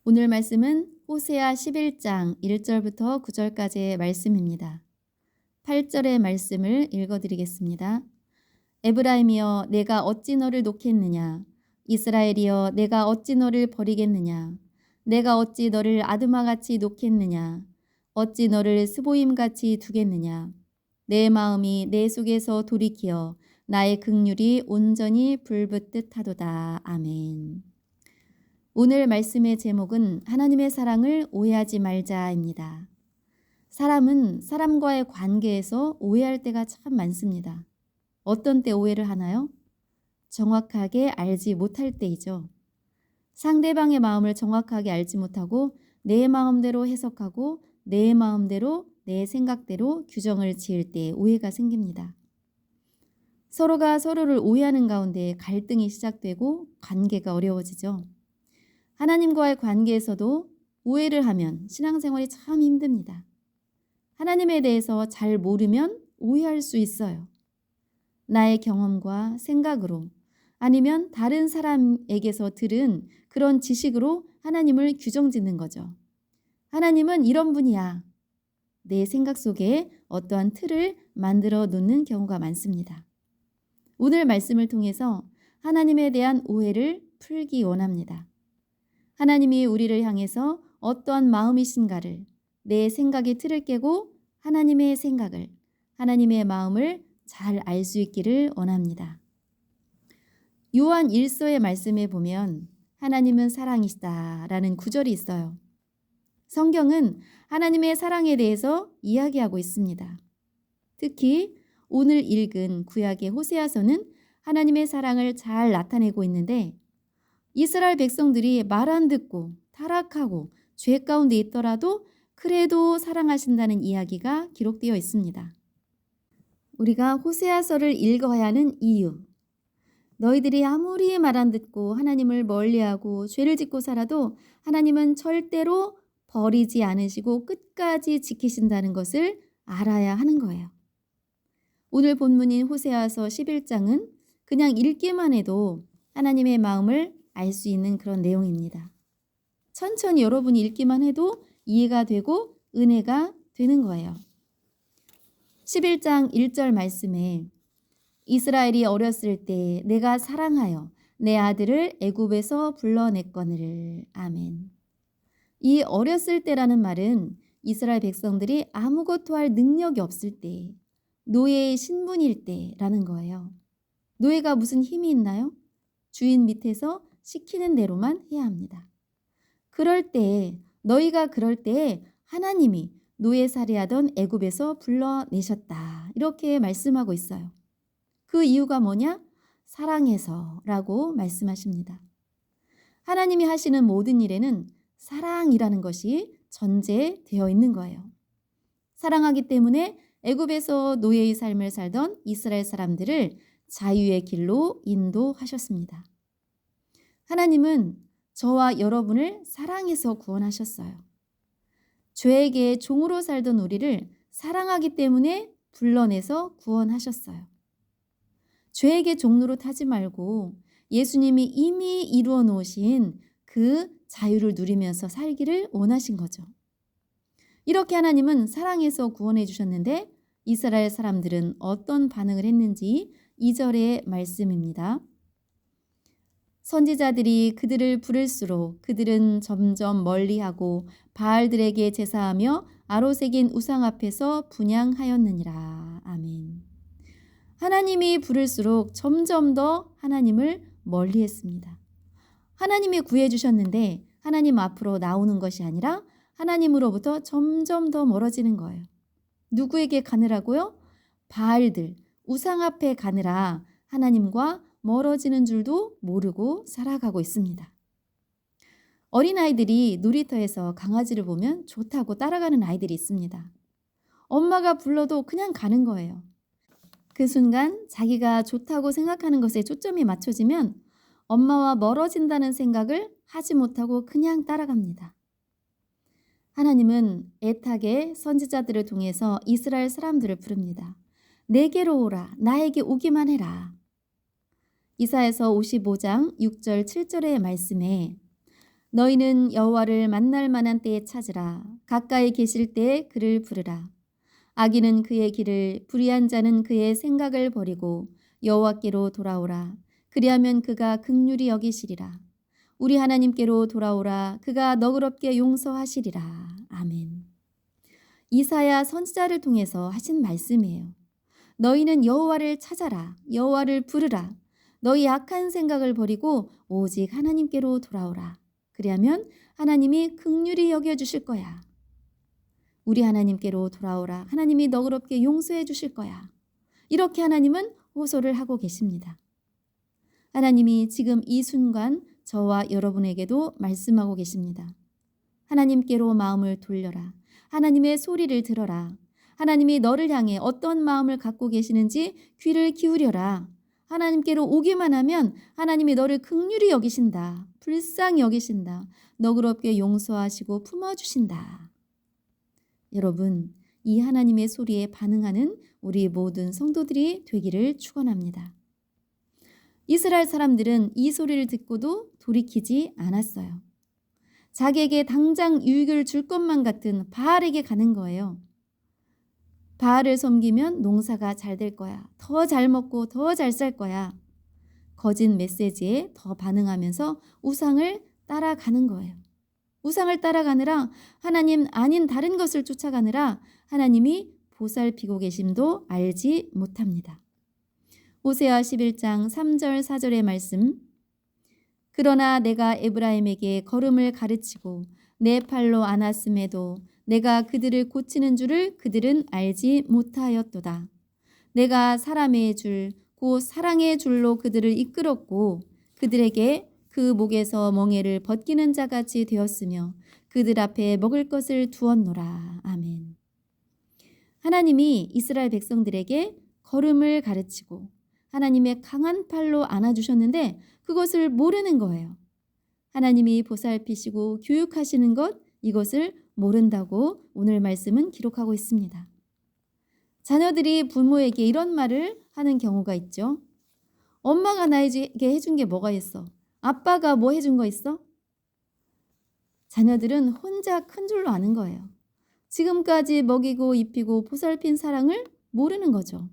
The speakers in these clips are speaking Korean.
오늘 말씀은 호세아 11장 1절부터 9절까지의 말씀입니다. 8절의 말씀을 읽어드리겠습니다. 에브라임이여 내가 어찌 너를 놓겠느냐. 이스라엘이여 내가 어찌 너를 버리겠느냐. 내가 어찌 너를 아드마같이 놓겠느냐. 어찌 너를 스보임같이 두겠느냐. 내 마음이 내 속에서 돌이키어 나의 긍휼이 온전히 불붙듯 하도다. 아멘. 오늘 말씀의 제목은 하나님의 사랑을 오해하지 말자입니다. 사람은 사람과의 관계에서 오해할 때가 참 많습니다. 어떤 때 오해를 하나요? 정확하게 알지 못할 때이죠. 상대방의 마음을 정확하게 알지 못하고 내 마음대로 해석하고 내 마음대로 내 생각대로 규정을 지을 때 오해가 생깁니다. 서로가 서로를 오해하는 가운데 갈등이 시작되고 관계가 어려워지죠. 하나님과의 관계에서도 오해를 하면 신앙생활이 참 힘듭니다. 하나님에 대해서 잘 모르면 오해할 수 있어요. 나의 경험과 생각으로 아니면 다른 사람에게서 들은 그런 지식으로 하나님을 규정짓는 거죠. 하나님은 이런 분이야. 내 생각 속에 어떠한 틀을 만들어 놓는 경우가 많습니다. 오늘 말씀을 통해서 하나님에 대한 오해를 풀기 원합니다. 하나님이 우리를 향해서 어떠한 마음이신가를 내 생각의 틀을 깨고 하나님의 생각을, 하나님의 마음을 잘 알 수 있기를 원합니다. 요한 1서의 말씀에 보면 하나님은 사랑이시다라는 구절이 있어요. 성경은 하나님의 사랑에 대해서 이야기하고 있습니다. 특히 오늘 읽은 구약의 호세아서는 하나님의 사랑을 잘 나타내고 있는데 이스라엘 백성들이 말 안 듣고 타락하고 죄 가운데 있더라도 그래도 사랑하신다는 이야기가 기록되어 있습니다. 우리가 호세아서를 읽어야 하는 이유. 너희들이 아무리 말 안 듣고 하나님을 멀리하고 죄를 짓고 살아도 하나님은 절대로 버리지 않으시고 끝까지 지키신다는 것을 알아야 하는 거예요. 오늘 본문인 호세아서 11장은 그냥 읽기만 해도 하나님의 마음을 알 수 있는 그런 내용입니다. 천천히 여러분이 읽기만 해도 이해가 되고 은혜가 되는 거예요. 11장 1절 말씀에 이스라엘이 어렸을 때 내가 사랑하여 내 아들을 애굽에서 불러냈거늘. 아멘. 이 어렸을 때라는 말은 이스라엘 백성들이 아무것도 할 능력이 없을 때, 노예의 신분일 때라는 거예요. 노예가 무슨 힘이 있나요? 주인 밑에서 시키는 대로만 해야 합니다. 그럴 때, 너희가 그럴 때 하나님이 노예살이하던 애굽에서 불러내셨다. 이렇게 말씀하고 있어요. 그 이유가 뭐냐? 사랑해서라고 말씀하십니다. 하나님이 하시는 모든 일에는 사랑이라는 것이 전제되어 있는 거예요. 사랑하기 때문에 애굽에서 노예의 삶을 살던 이스라엘 사람들을 자유의 길로 인도하셨습니다. 하나님은 저와 여러분을 사랑해서 구원하셨어요. 죄에게 종으로 살던 우리를 사랑하기 때문에 불러내서 구원하셨어요. 죄에게 종로로 타지 말고 예수님이 이미 이루어 놓으신 그 자유를 누리면서 살기를 원하신 거죠. 이렇게 하나님은 사랑해서 구원해 주셨는데 이스라엘 사람들은 어떤 반응을 했는지 2절의 말씀입니다. 선지자들이 그들을 부를수록 그들은 점점 멀리하고 바알들에게 제사하며 아로새긴 우상 앞에서 분향하였느니라. 아멘. 하나님이 부를수록 점점 더 하나님을 멀리했습니다. 하나님이 구해주셨는데 하나님 앞으로 나오는 것이 아니라 하나님으로부터 점점 더 멀어지는 거예요. 누구에게 가느라고요? 바알들, 우상 앞에 가느라 하나님과 멀어지는 줄도 모르고 살아가고 있습니다. 어린아이들이 놀이터에서 강아지를 보면 좋다고 따라가는 아이들이 있습니다. 엄마가 불러도 그냥 가는 거예요. 그 순간 자기가 좋다고 생각하는 것에 초점이 맞춰지면 엄마와 멀어진다는 생각을 하지 못하고 그냥 따라갑니다. 하나님은 애타게 선지자들을 통해서 이스라엘 사람들을 부릅니다. 내게로 오라, 나에게 오기만 해라. 이사야서 55장 6절 7절의 말씀에 너희는 여호와를 만날 만한 때에 찾으라. 가까이 계실 때에 그를 부르라. 악인은 그의 길을, 불의한 자는 그의 생각을 버리고 여호와께로 돌아오라. 그리하면 그가 긍휼히 여기시리라. 우리 하나님께로 돌아오라. 그가 너그럽게 용서하시리라. 아멘. 이사야 선지자를 통해서 하신 말씀이에요. 너희는 여호와를 찾아라. 여호와를 부르라. 너희 악한 생각을 버리고 오직 하나님께로 돌아오라. 그리하면 하나님이 긍휼히 여겨주실 거야. 우리 하나님께로 돌아오라. 하나님이 너그럽게 용서해 주실 거야. 이렇게 하나님은 호소를 하고 계십니다. 하나님이 지금 이 순간 저와 여러분에게도 말씀하고 계십니다. 하나님께로 마음을 돌려라. 하나님의 소리를 들어라. 하나님이 너를 향해 어떤 마음을 갖고 계시는지 귀를 기울여라. 하나님께로 오기만 하면 하나님이 너를 긍휼히 여기신다. 불쌍히 여기신다. 너그럽게 용서하시고 품어주신다. 여러분, 이 하나님의 소리에 반응하는 우리 모든 성도들이 되기를 축원합니다. 이스라엘 사람들은 이 소리를 듣고도 돌이키지 않았어요. 자기에게 당장 유익을 줄 것만 같은 바알에게 가는 거예요. 바알을 섬기면 농사가 잘 될 거야. 더 잘 먹고 더 잘 살 거야. 거짓 메시지에 더 반응하면서 우상을 따라가는 거예요. 우상을 따라가느라 하나님 아닌 다른 것을 쫓아가느라 하나님이 보살피고 계심도 알지 못합니다. 호세아 11장 3절 4절의 말씀. 그러나 내가 에브라임에게 걸음을 가르치고 내 팔로 안았음에도 내가 그들을 고치는 줄을 그들은 알지 못하였도다. 내가 사람의 줄, 곧 사랑의 줄로 그들을 이끌었고 그들에게 그 목에서 멍에를 벗기는 자같이 되었으며 그들 앞에 먹을 것을 두었노라. 아멘. 하나님이 이스라엘 백성들에게 걸음을 가르치고 하나님의 강한 팔로 안아주셨는데 그것을 모르는 거예요. 하나님이 보살피시고 교육하시는 것, 이것을 모른다고 오늘 말씀은 기록하고 있습니다. 자녀들이 부모에게 이런 말을 하는 경우가 있죠. 엄마가 나에게 해준 게 뭐가 있어? 아빠가 뭐 해준 거 있어? 자녀들은 혼자 큰 줄로 아는 거예요. 지금까지 먹이고 입히고 보살핀 사랑을 모르는 거죠.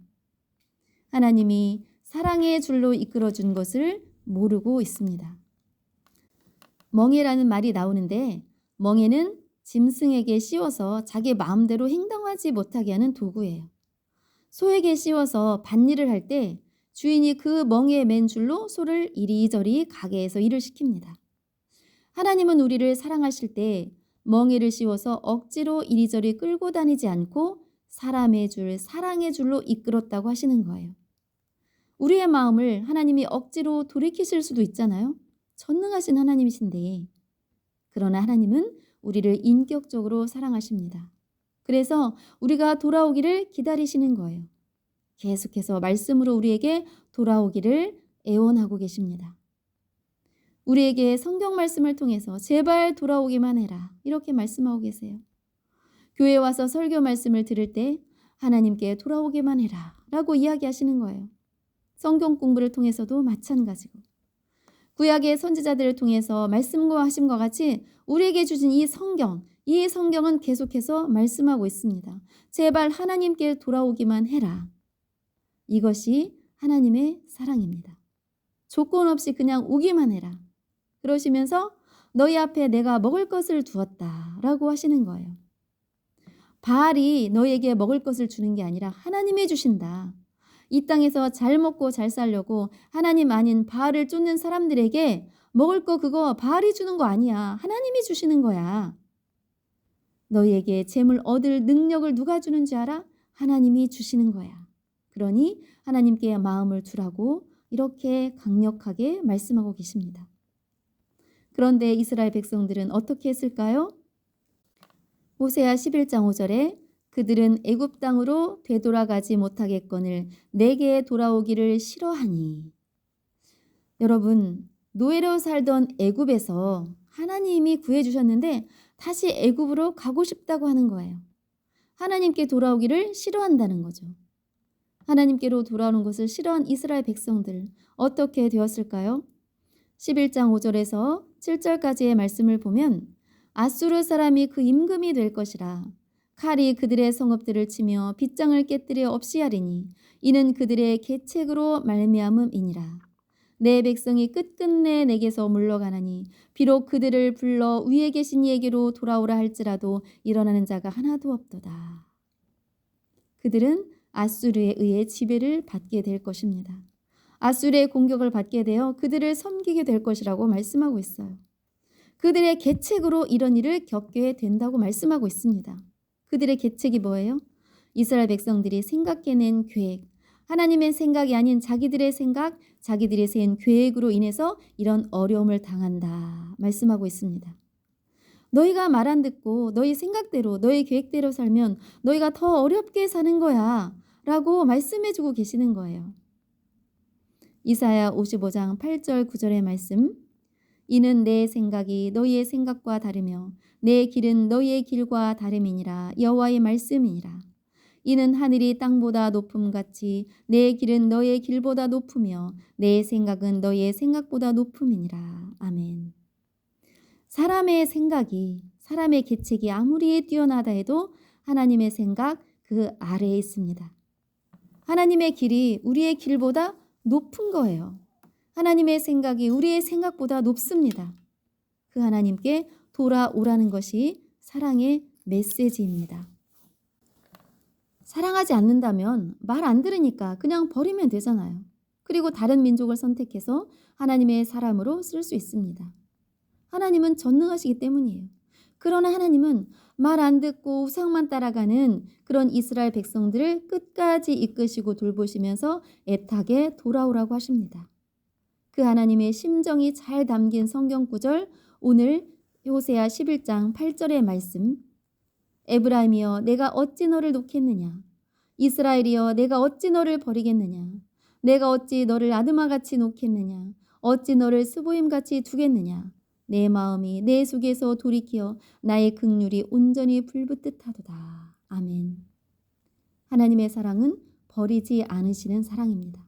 하나님이 사랑의 줄로 이끌어준 것을 모르고 있습니다. 멍에라는 말이 나오는데 멍에는 짐승에게 씌워서 자기 마음대로 행동하지 못하게 하는 도구예요. 소에게 씌워서 밭일을 할 때 주인이 그 멍에 맨 줄로 소를 이리저리 가게 해서 일을 시킵니다. 하나님은 우리를 사랑하실 때 멍에를 씌워서 억지로 이리저리 끌고 다니지 않고 사람의 줄, 사랑의 줄로 이끌었다고 하시는 거예요. 우리의 마음을 하나님이 억지로 돌이키실 수도 있잖아요. 전능하신 하나님이신데. 그러나 하나님은 우리를 인격적으로 사랑하십니다. 그래서 우리가 돌아오기를 기다리시는 거예요. 계속해서 말씀으로 우리에게 돌아오기를 애원하고 계십니다. 우리에게 성경 말씀을 통해서 제발 돌아오기만 해라. 이렇게 말씀하고 계세요. 교회에 와서 설교 말씀을 들을 때 하나님께 돌아오기만 해라 라고 이야기하시는 거예요. 성경 공부를 통해서도 마찬가지고 구약의 선지자들을 통해서 말씀하심과 같이 우리에게 주신 이 성경은 계속해서 말씀하고 있습니다. 제발 하나님께 돌아오기만 해라. 이것이 하나님의 사랑입니다. 조건 없이 그냥 오기만 해라. 그러시면서 너희 앞에 내가 먹을 것을 두었다 라고 하시는 거예요. 바알이 너희에게 먹을 것을 주는 게 아니라 하나님이 주신다. 이 땅에서 잘 먹고 잘 살려고 하나님 아닌 바알을 쫓는 사람들에게 먹을 거 그거 바알이 주는 거 아니야. 하나님이 주시는 거야. 너희에게 재물 얻을 능력을 누가 주는지 알아? 하나님이 주시는 거야. 그러니 하나님께 마음을 두라고 이렇게 강력하게 말씀하고 계십니다. 그런데 이스라엘 백성들은 어떻게 했을까요? 호세아 11장 5절에 그들은 애굽 땅으로 되돌아가지 못하겠거늘 내게 돌아오기를 싫어하니. 여러분, 노예로 살던 애굽에서 하나님이 구해주셨는데 다시 애굽으로 가고 싶다고 하는 거예요. 하나님께 돌아오기를 싫어한다는 거죠. 하나님께로 돌아오는 것을 싫어한 이스라엘 백성들 어떻게 되었을까요? 11장 5절에서 7절까지의 말씀을 보면 아수르 사람이 그 임금이 될 것이라. 칼이 그들의 성읍들을 치며 빗장을 깨뜨려 없이 하리니 이는 그들의 계책으로 말미암음이니라. 내 백성이 끝끝내 내게서 물러가나니 비록 그들을 불러 위에 계신 이에게로 돌아오라 할지라도 일어나는 자가 하나도 없도다. 그들은 아수르에 의해 지배를 받게 될 것입니다. 아수르의 공격을 받게 되어 그들을 섬기게 될 것이라고 말씀하고 있어요. 그들의 계책으로 이런 일을 겪게 된다고 말씀하고 있습니다. 그들의 계책이 뭐예요? 이스라엘 백성들이 생각해낸 계획, 하나님의 생각이 아닌 자기들의 생각, 자기들이 세운 계획으로 인해서 이런 어려움을 당한다 말씀하고 있습니다. 너희가 말 안 듣고 너희 생각대로 너희 계획대로 살면 너희가 더 어렵게 사는 거야 라고 말씀해주고 계시는 거예요. 이사야 55장 8절 9절의 말씀, 이는 내 생각이 너희의 생각과 다르며 내 길은 너희의 길과 다름이니라. 여호와의 말씀이니라. 이는 하늘이 땅보다 높음같이 내 길은 너희의 길보다 높으며 내 생각은 너희의 생각보다 높음이니라. 아멘. 사람의 생각이, 사람의 계책이 아무리 뛰어나다 해도 하나님의 생각 그 아래에 있습니다. 하나님의 길이 우리의 길보다 높은 거예요. 하나님의 생각이 우리의 생각보다 높습니다. 그 하나님께 돌아오라는 것이 사랑의 메시지입니다. 사랑하지 않는다면 말 안 들으니까 그냥 버리면 되잖아요. 그리고 다른 민족을 선택해서 하나님의 사람으로 쓸 수 있습니다. 하나님은 전능하시기 때문이에요. 그러나 하나님은 말 안 듣고 우상만 따라가는 그런 이스라엘 백성들을 끝까지 이끄시고 돌보시면서 애타게 돌아오라고 하십니다. 그 하나님의 심정이 잘 담긴 성경 구절, 오늘 호세아 11장 8절의 말씀, 에브라임이여 내가 어찌 너를 놓겠느냐, 이스라엘이여 내가 어찌 너를 버리겠느냐, 내가 어찌 너를 아드마같이 놓겠느냐, 어찌 너를 스보임같이 두겠느냐, 내 마음이 내 속에서 돌이켜 나의 긍휼이 온전히 불붙듯하도다. 아멘. 하나님의 사랑은 버리지 않으시는 사랑입니다.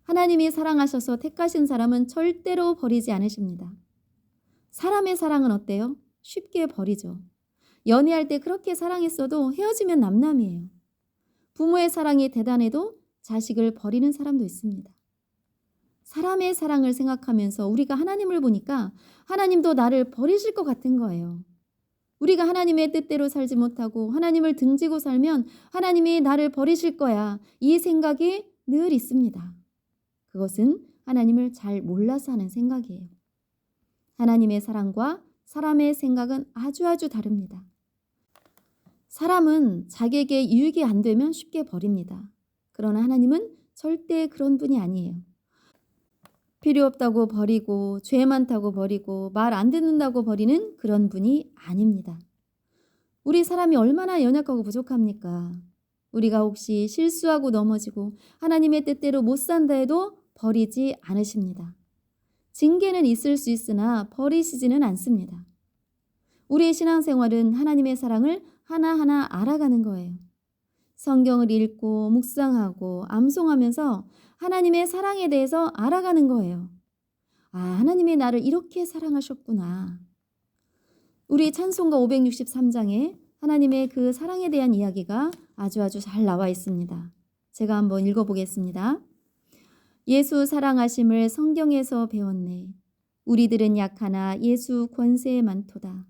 하나님이 사랑하셔서 택하신 사람은 절대로 버리지 않으십니다. 사람의 사랑은 어때요? 쉽게 버리죠. 연애할 때 그렇게 사랑했어도 헤어지면 남남이에요. 부모의 사랑이 대단해도 자식을 버리는 사람도 있습니다. 사람의 사랑을 생각하면서 우리가 하나님을 보니까 하나님도 나를 버리실 것 같은 거예요. 우리가 하나님의 뜻대로 살지 못하고 하나님을 등지고 살면 하나님이 나를 버리실 거야. 이 생각이 늘 있습니다. 그것은 하나님을 잘 몰라서 하는 생각이에요. 하나님의 사랑과 사람의 생각은 아주 다릅니다. 사람은 자기에게 유익이 안 되면 쉽게 버립니다. 그러나 하나님은 절대 그런 분이 아니에요. 필요 없다고 버리고 죄 많다고 버리고 말 안 듣는다고 버리는 그런 분이 아닙니다. 우리 사람이 얼마나 연약하고 부족합니까? 우리가 혹시 실수하고 넘어지고 하나님의 뜻대로 못 산다 해도 버리지 않으십니다. 징계는 있을 수 있으나 버리시지는 않습니다. 우리의 신앙생활은 하나님의 사랑을 하나하나 알아가는 거예요. 성경을 읽고 묵상하고 암송하면서 하나님의 사랑에 대해서 알아가는 거예요. 아, 하나님이 나를 이렇게 사랑하셨구나. 우리 찬송가 563장에 하나님의 그 사랑에 대한 이야기가 아주 잘 나와 있습니다. 제가 한번 읽어보겠습니다. 예수 사랑하심을 성경에서 배웠네. 우리들은 약하나 예수 권세 많도다.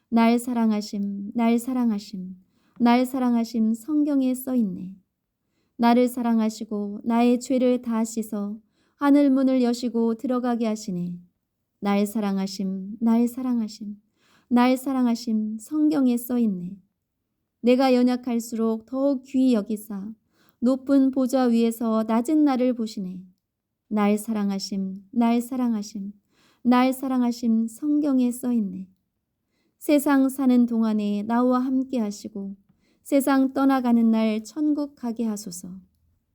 날 사랑하심, 날 사랑하심, 날 사랑하심 성경에 써있네. 나를 사랑하시고 나의 죄를 다 씻어 하늘 문을 여시고 들어가게 하시네. 날 사랑하심, 날 사랑하심, 날 사랑하심 성경에 써있네. 내가 연약할수록 더욱 귀히 여기사 높은 보좌 위에서 낮은 나를 보시네. 날 사랑하심, 날 사랑하심, 날 사랑하심 성경에 써있네. 세상 사는 동안에 나와 함께 하시고 세상 떠나가는 날 천국 가게 하소서.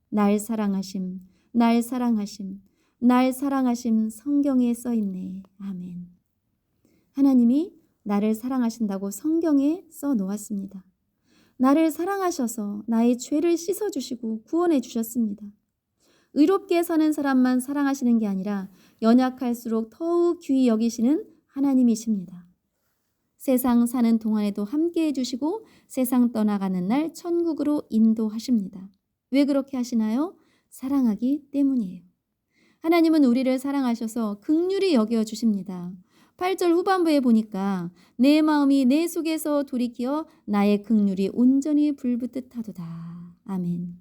날 사랑하심, 날 사랑하심, 날 사랑하심 성경에 써있네. 아멘. 하나님이 나를 사랑하신다고 성경에 써놓았습니다. 나를 사랑하셔서 나의 죄를 씻어주시고 구원해 주셨습니다. 의롭게 사는 사람만 사랑하시는 게 아니라 연약할수록 더욱 귀히 여기시는 하나님이십니다. 세상 사는 동안에도 함께 해주시고 세상 떠나가는 날 천국으로 인도하십니다. 왜 그렇게 하시나요? 사랑하기 때문이에요. 하나님은 우리를 사랑하셔서 긍휼히 여겨주십니다. 8절 후반부에 보니까 내 마음이 내 속에서 돌이켜 나의 긍휼이 온전히 불붙듯 하도다. 아멘.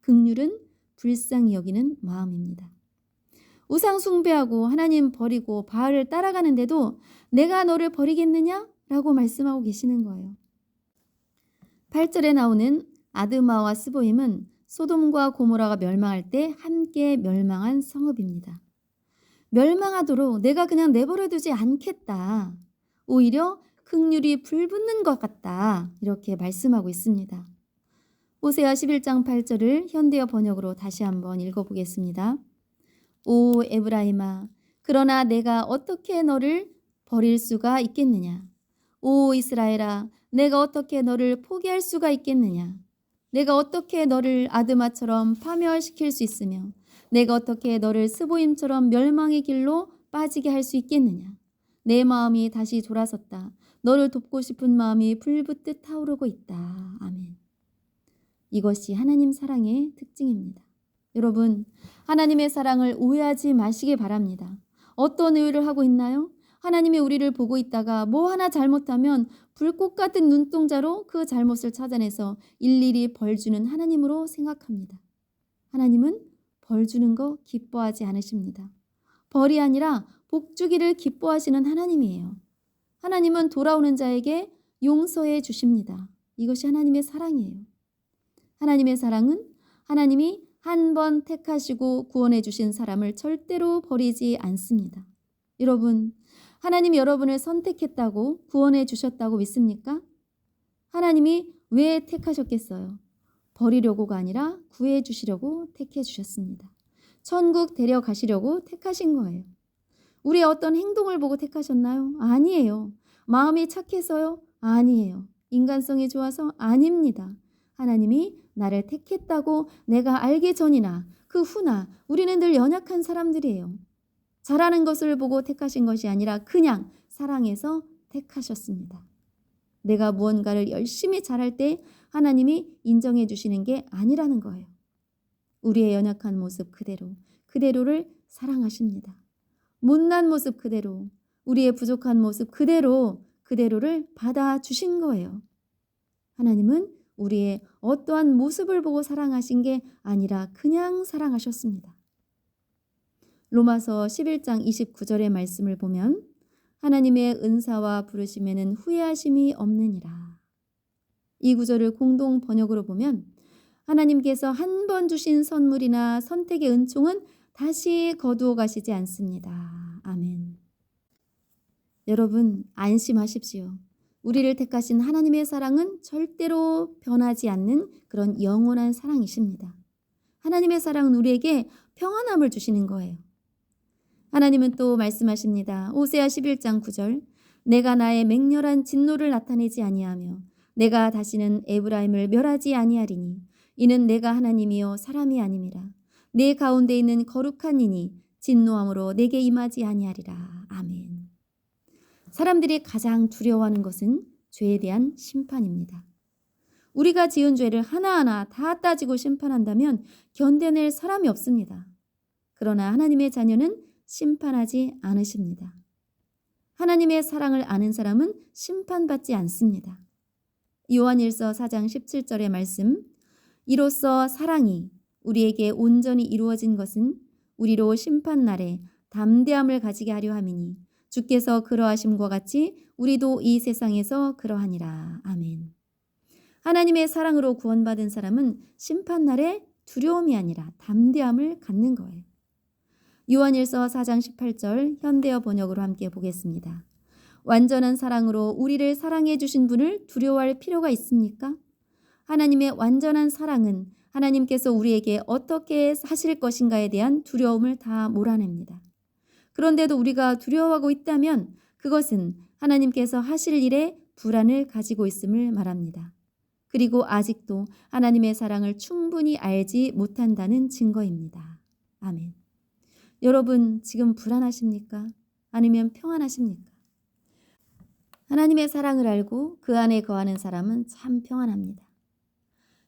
긍휼은 불쌍히 여기는 마음입니다. 우상 숭배하고 하나님 버리고 바알을 따라가는데도 내가 너를 버리겠느냐? 라고 말씀하고 계시는 거예요. 8절에 나오는 아드마와 스보임은 소돔과 고모라가 멸망할 때 함께 멸망한 성읍입니다. 멸망하도록 내가 그냥 내버려 두지 않겠다. 오히려 긍휼이 불붙는 것 같다. 이렇게 말씀하고 있습니다. 호세아 11장 8절을 현대어 번역으로 다시 한번 읽어보겠습니다. 오 에브라임아, 그러나 내가 어떻게 너를 버릴 수가 있겠느냐? 오 이스라엘아, 내가 어떻게 너를 포기할 수가 있겠느냐? 내가 어떻게 너를 아드마처럼 파멸시킬 수 있으며 내가 어떻게 너를 스보임처럼 멸망의 길로 빠지게 할 수 있겠느냐? 내 마음이 다시 돌아섰다. 너를 돕고 싶은 마음이 불붙듯 타오르고 있다. 아멘. 이것이 하나님 사랑의 특징입니다. 여러분, 하나님의 사랑을 오해하지 마시기 바랍니다. 어떤 오해를 하고 있나요? 하나님이 우리를 보고 있다가 뭐 하나 잘못하면 불꽃 같은 눈동자로 그 잘못을 찾아내서 일일이 벌 주는 하나님으로 생각합니다. 하나님은 벌 주는 거 기뻐하지 않으십니다. 벌이 아니라 복 주기를 기뻐하시는 하나님이에요. 하나님은 돌아오는 자에게 용서해 주십니다. 이것이 하나님의 사랑이에요. 하나님의 사랑은 하나님이 한 번 택하시고 구원해 주신 사람을 절대로 버리지 않습니다. 여러분, 하나님이 여러분을 선택했다고 구원해 주셨다고 믿습니까? 하나님이 왜 택하셨겠어요? 버리려고가 아니라 구해 주시려고 택해 주셨습니다. 천국 데려가시려고 택하신 거예요. 우리의 어떤 행동을 보고 택하셨나요? 아니에요. 마음이 착해서요? 아니에요. 인간성이 좋아서? 아닙니다. 하나님이 나를 택했다고 내가 알기 전이나 그 후나 우리는 늘 연약한 사람들이에요. 잘하는 것을 보고 택하신 것이 아니라 그냥 사랑해서 택하셨습니다. 내가 무언가를 열심히 잘할 때 하나님이 인정해 주시는 게 아니라는 거예요. 우리의 연약한 모습 그대로를 사랑하십니다. 못난 모습 그대로, 우리의 부족한 모습 그대로를 받아주신 거예요. 하나님은 우리의 어떠한 모습을 보고 사랑하신 게 아니라 그냥 사랑하셨습니다. 로마서 11장 29절의 말씀을 보면 하나님의 은사와 부르심에는 후회하심이 없느니라. 이 구절을 공동 번역으로 보면 하나님께서 한 번 주신 선물이나 선택의 은총은 다시 거두어 가시지 않습니다. 아멘. 여러분 안심하십시오. 우리를 택하신 하나님의 사랑은 절대로 변하지 않는 그런 영원한 사랑이십니다. 하나님의 사랑은 우리에게 평안함을 주시는 거예요. 하나님은 또 말씀하십니다. 호세아 11장 9절 내가 나의 맹렬한 진노를 나타내지 아니하며 내가 다시는 에브라임을 멸하지 아니하리니 이는 내가 하나님이요 사람이 아님이라. 내 가운데 있는 거룩한 이니 진노함으로 내게 임하지 아니하리라. 아멘. 사람들이 가장 두려워하는 것은 죄에 대한 심판입니다. 우리가 지은 죄를 하나하나 다 따지고 심판한다면 견뎌낼 사람이 없습니다. 그러나 하나님의 자녀는 심판하지 않으십니다. 하나님의 사랑을 아는 사람은 심판받지 않습니다. 요한일서 4장 17절의 말씀 이로써 사랑이 우리에게 온전히 이루어진 것은 우리로 심판날에 담대함을 가지게 하려 함이니 주께서 그러하심과 같이 우리도 이 세상에서 그러하니라. 아멘. 하나님의 사랑으로 구원받은 사람은 심판날에 두려움이 아니라 담대함을 갖는 거예요. 요한일서 4장 18절 현대어 번역으로 함께 보겠습니다. 완전한 사랑으로 우리를 사랑해 주신 분을 두려워할 필요가 있습니까? 하나님의 완전한 사랑은 하나님께서 우리에게 어떻게 하실 것인가에 대한 두려움을 다 몰아냅니다. 그런데도 우리가 두려워하고 있다면 그것은 하나님께서 하실 일에 불안을 가지고 있음을 말합니다. 그리고 아직도 하나님의 사랑을 충분히 알지 못한다는 증거입니다. 아멘. 여러분, 지금 불안하십니까? 아니면 평안하십니까? 하나님의 사랑을 알고 그 안에 거하는 사람은 참 평안합니다.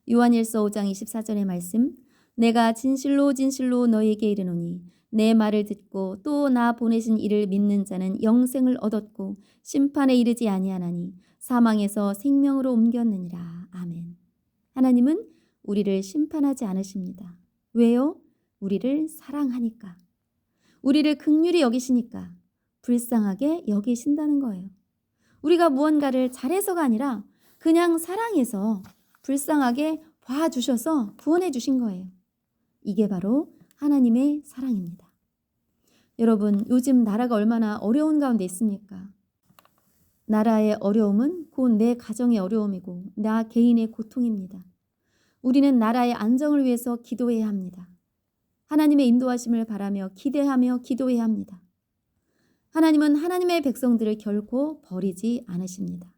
요한일서 5장 24절의 말씀, 내가 진실로 진실로 너희에게 이르노니 내 말을 듣고 또 나 보내신 이를 믿는 자는 영생을 얻었고 심판에 이르지 아니하나니 사망에서 생명으로 옮겼느니라. 아멘. 하나님은 우리를 심판하지 않으십니다. 왜요? 우리를 사랑하니까. 우리를 긍휼히 여기시니까. 불쌍하게 여기신다는 거예요. 우리가 무언가를 잘해서가 아니라 그냥 사랑해서 불쌍하게 봐주셔서 구원해 주신 거예요. 이게 바로 하나님의 사랑입니다. 여러분, 요즘 나라가 얼마나 어려운 가운데 있습니까? 나라의 어려움은 곧 내 가정의 어려움이고 나 개인의 고통입니다. 우리는 나라의 안정을 위해서 기도해야 합니다. 하나님의 인도하심을 바라며 기대하며 기도해야 합니다. 하나님은 하나님의 백성들을 결코 버리지 않으십니다.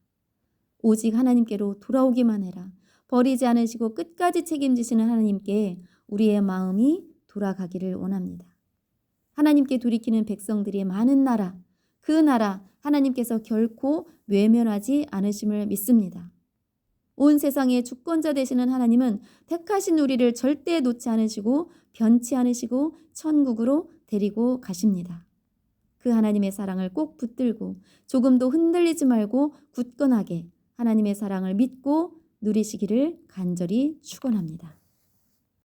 오직 하나님께로 돌아오기만 해라. 버리지 않으시고 끝까지 책임지시는 하나님께 우리의 마음이 돌아가기를 원합니다. 하나님께 돌이키는 백성들이 많은 나라, 그 나라 하나님께서 결코 외면하지 않으심을 믿습니다. 온 세상의 주권자 되시는 하나님은 택하신 우리를 절대 놓지 않으시고 변치 않으시고 천국으로 데리고 가십니다. 그 하나님의 사랑을 꼭 붙들고 조금도 흔들리지 말고 굳건하게 하나님의 사랑을 믿고 누리시기를 간절히 축원합니다.